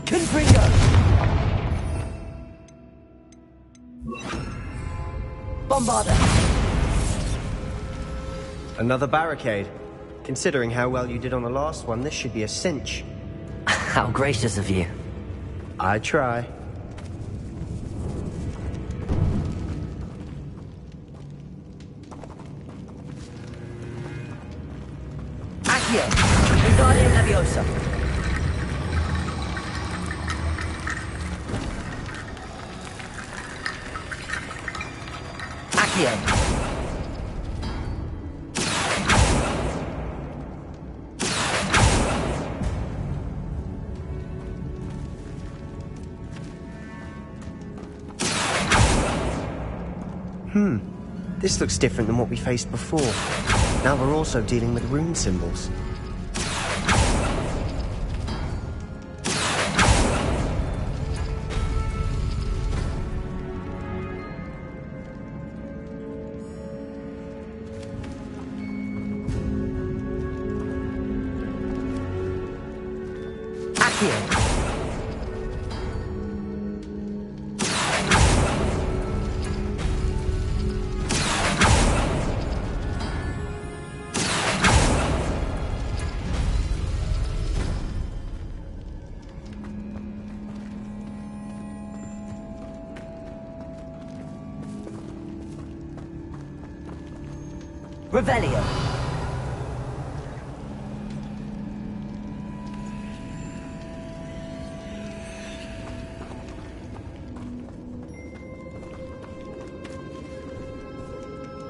Confringo! Bombarda! Another barricade. Considering how well you did on the last one, this should be a cinch. How gracious of you. I try. Accio! Wingardium Leviosa! Accio! This looks different than what we faced before. Now we're also dealing with rune symbols. Accio! Revelio!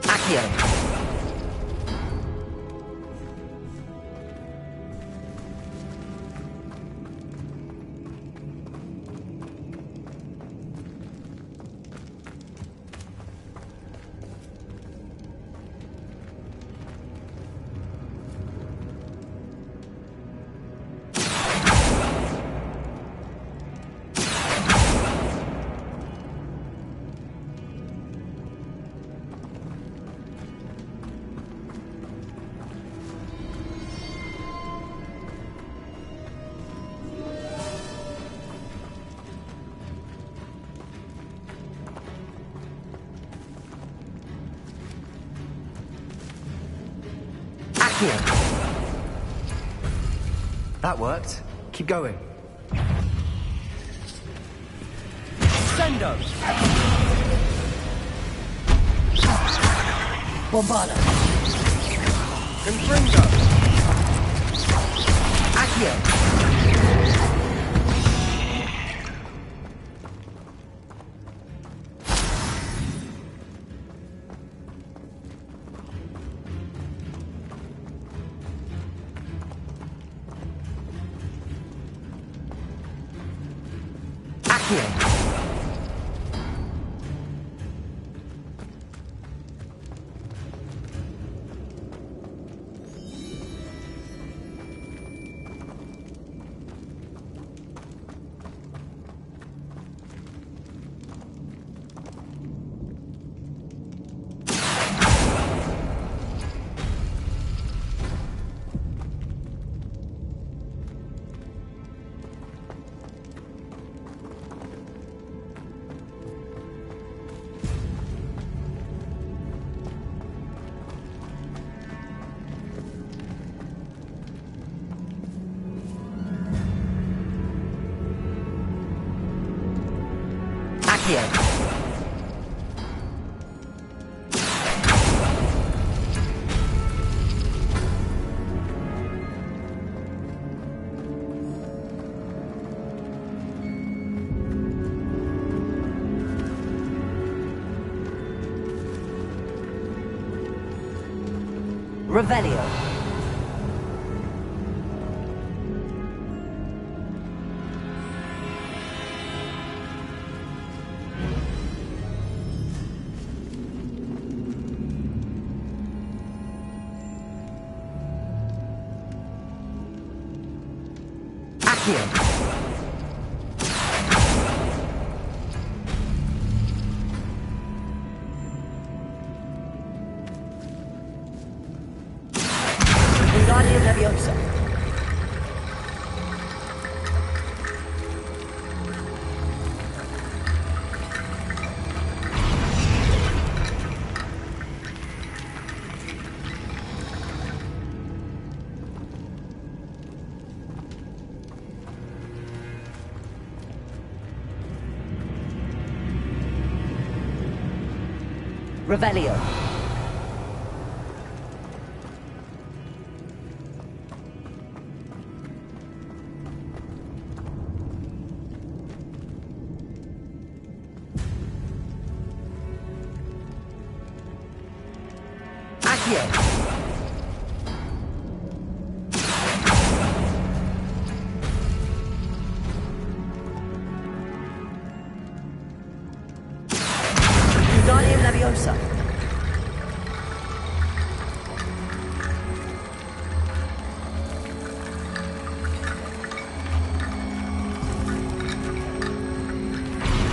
Accio! That worked. Keep going. Sendo! Bombarda! Confringo! Accio! Accio! Accio! Revelio! Accio! Leviosa. Revelio. Accio. Wingardium Leviosa.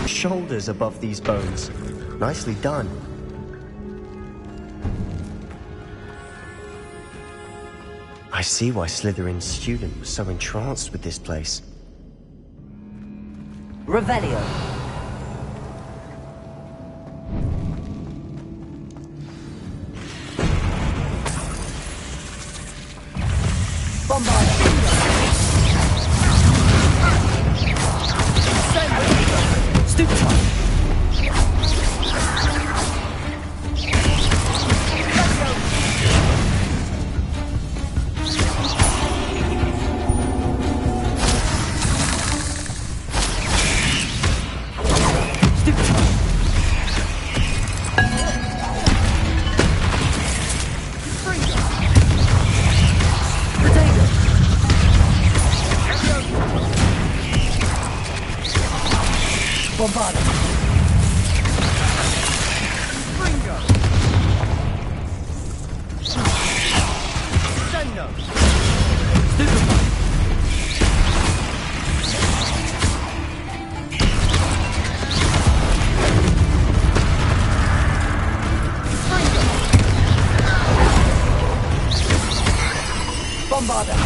Shoulders above these bones. Nicely done. I see why Slytherin's student was so entranced with this place. Revelio. Bombard. Stupefy. Bombard. Ringo. Sendo. Stupefy. Bombarder.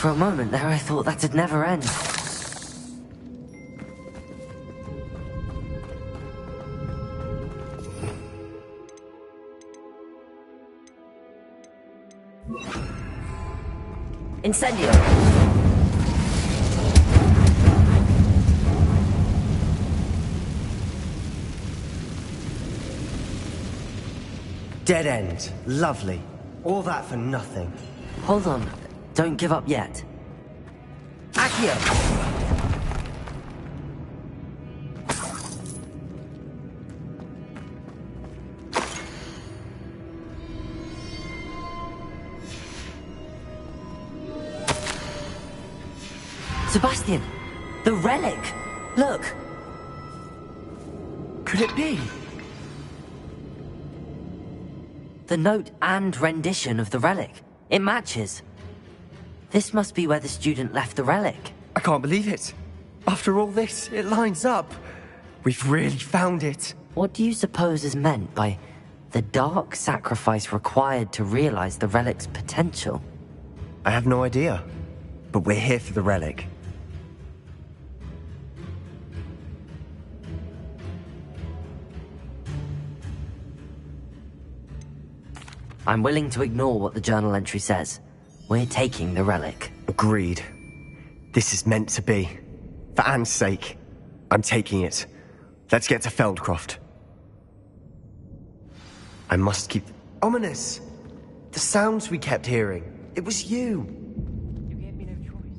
For a moment there, I thought that'd never end. Incendio. Dead end. Lovely. All that for nothing. Hold on. Don't give up yet. Accio. Sebastian! The relic! Look! Could it be? The note and rendition of the relic. It matches. This must be where the student left the relic. I can't believe it. After all this, it lines up. We've really found it. What do you suppose is meant by the dark sacrifice required to realize the relic's potential? I have no idea. but we're here for the relic. I'm willing to ignore what the journal entry says. We're taking the relic. Agreed. This is meant to be. For Anne's sake, I'm taking it. Let's get to Feldcroft. I must keep... Ominous! The sounds we kept hearing. It was you. You gave me no choice.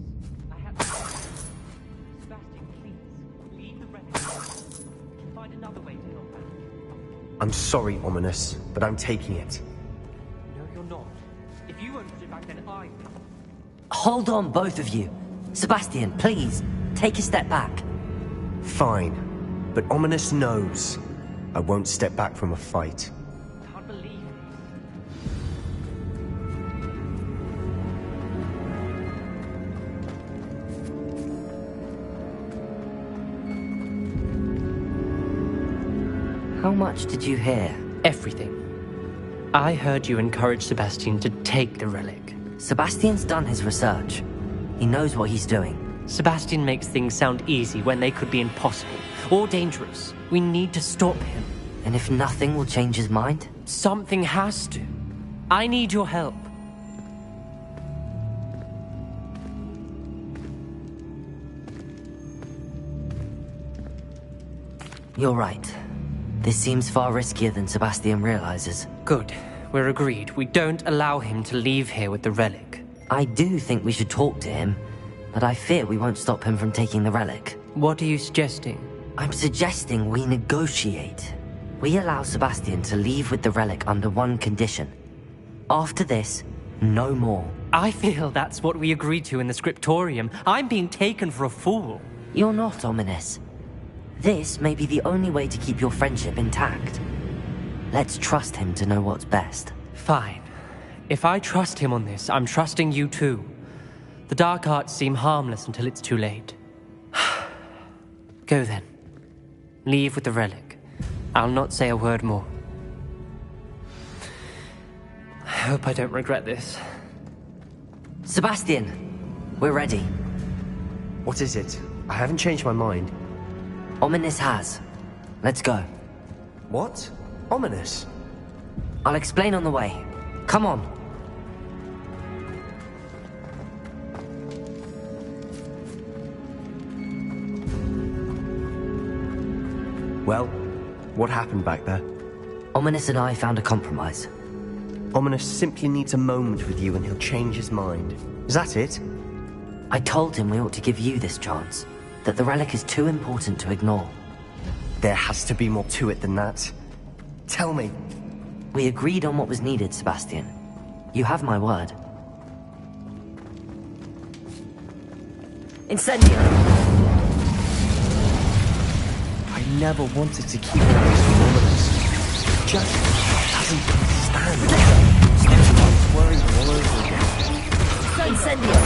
I had to. Sebastian, please, leave the relic. Find another way to help out. I'm sorry, Ominous, but I'm taking it. No, you're not. If you won't put it back, then I will. Hold on, both of you. Sebastian, please, take a step back. Fine, but Ominous knows I won't step back from a fight. I can't believe it. How much did you hear? Everything. I heard you encourage Sebastian to take the relic. Sebastian's done his research. He knows what he's doing. Sebastian makes things sound easy when they could be impossible or dangerous. We need to stop him. And if nothing will change his mind? Something has to. I need your help. You're right. This seems far riskier than Sebastian realizes. Good. We're agreed. We don't allow him to leave here with the relic. I do think we should talk to him, but I fear we won't stop him from taking the relic. What are you suggesting? I'm suggesting we negotiate. We allow Sebastian to leave with the relic under one condition. After this, no more. I feel that's what we agreed to in the scriptorium. I'm being taken for a fool. You're not, Ominous. This may be the only way to keep your friendship intact. Let's trust him to know what's best. Fine. If I trust him on this, I'm trusting you too. The dark arts seem harmless until it's too late. Go then. Leave with the relic. I'll not say a word more. I hope I don't regret this. Sebastian, we're ready. What is it? I haven't changed my mind. Ominous has. Let's go. What? Ominous? I'll explain on the way. Come on. Well, what happened back there? Ominous and I found a compromise. Ominous simply needs a moment with you and he'll change his mind. Is that it? I told him we ought to give you this chance. That the relic is too important to ignore. There has to be more to it than that. Tell me. We agreed on what was needed, Sebastian. You have my word. Incendio! I never wanted to keep this from Ominous. He just doesn't understand. Stupid one's worrying all over again. Incendio!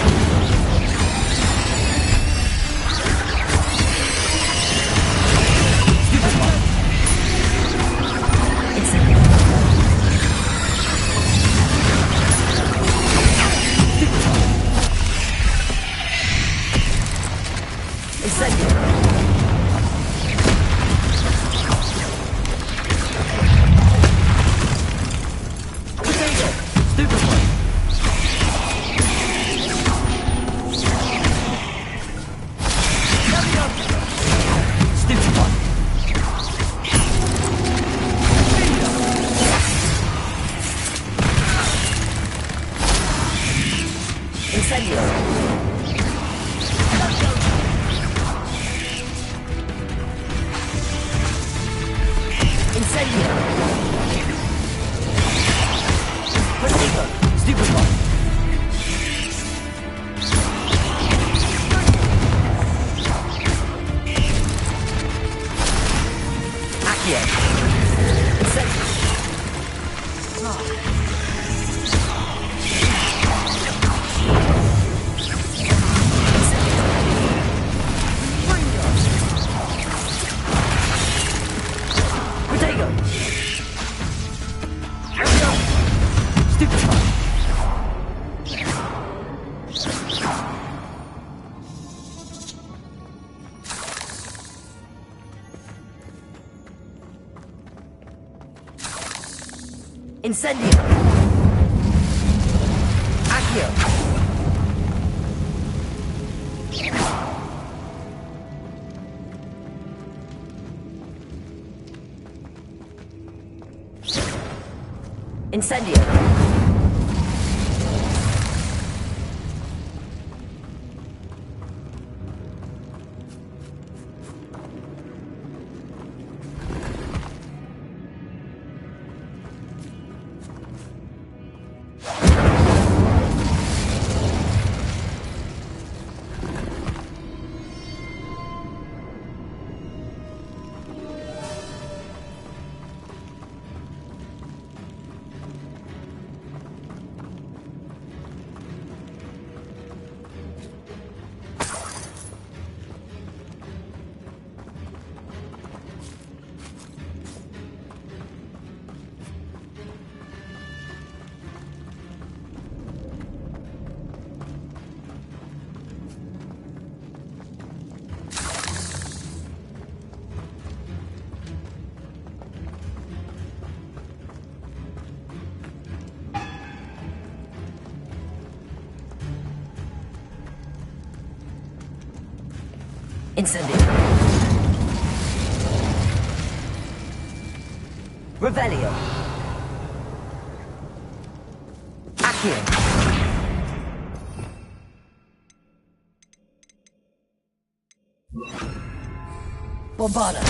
Incendio! Accio! Incendio! Incendio! Revelio! Accio! Bombarda!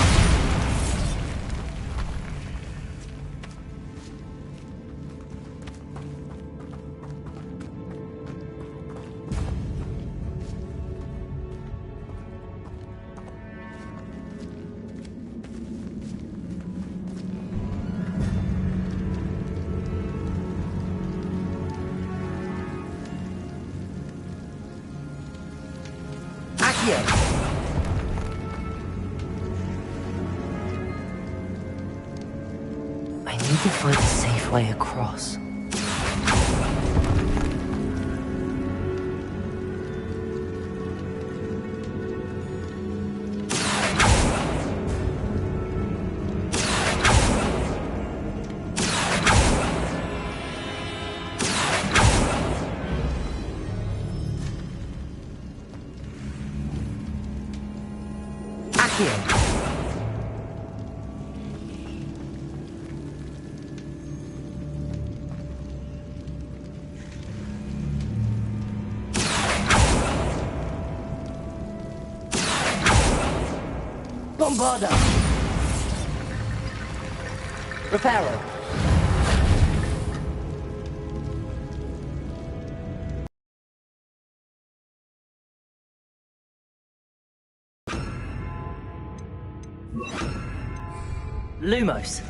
I need to find a safe way across. Bombarda! Reparo! Lumos.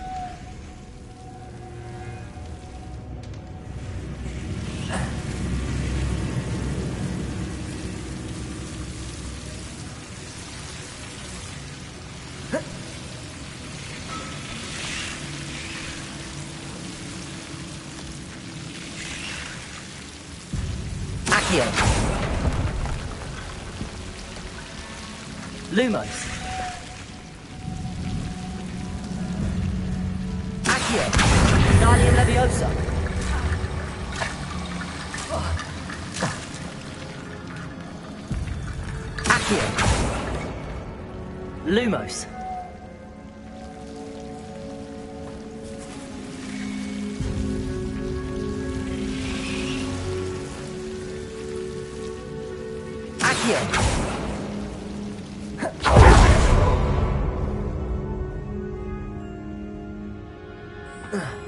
Accio! Lumos. Accio! Guardian Leviosa! Accio! Lumos. Accio! Ugh.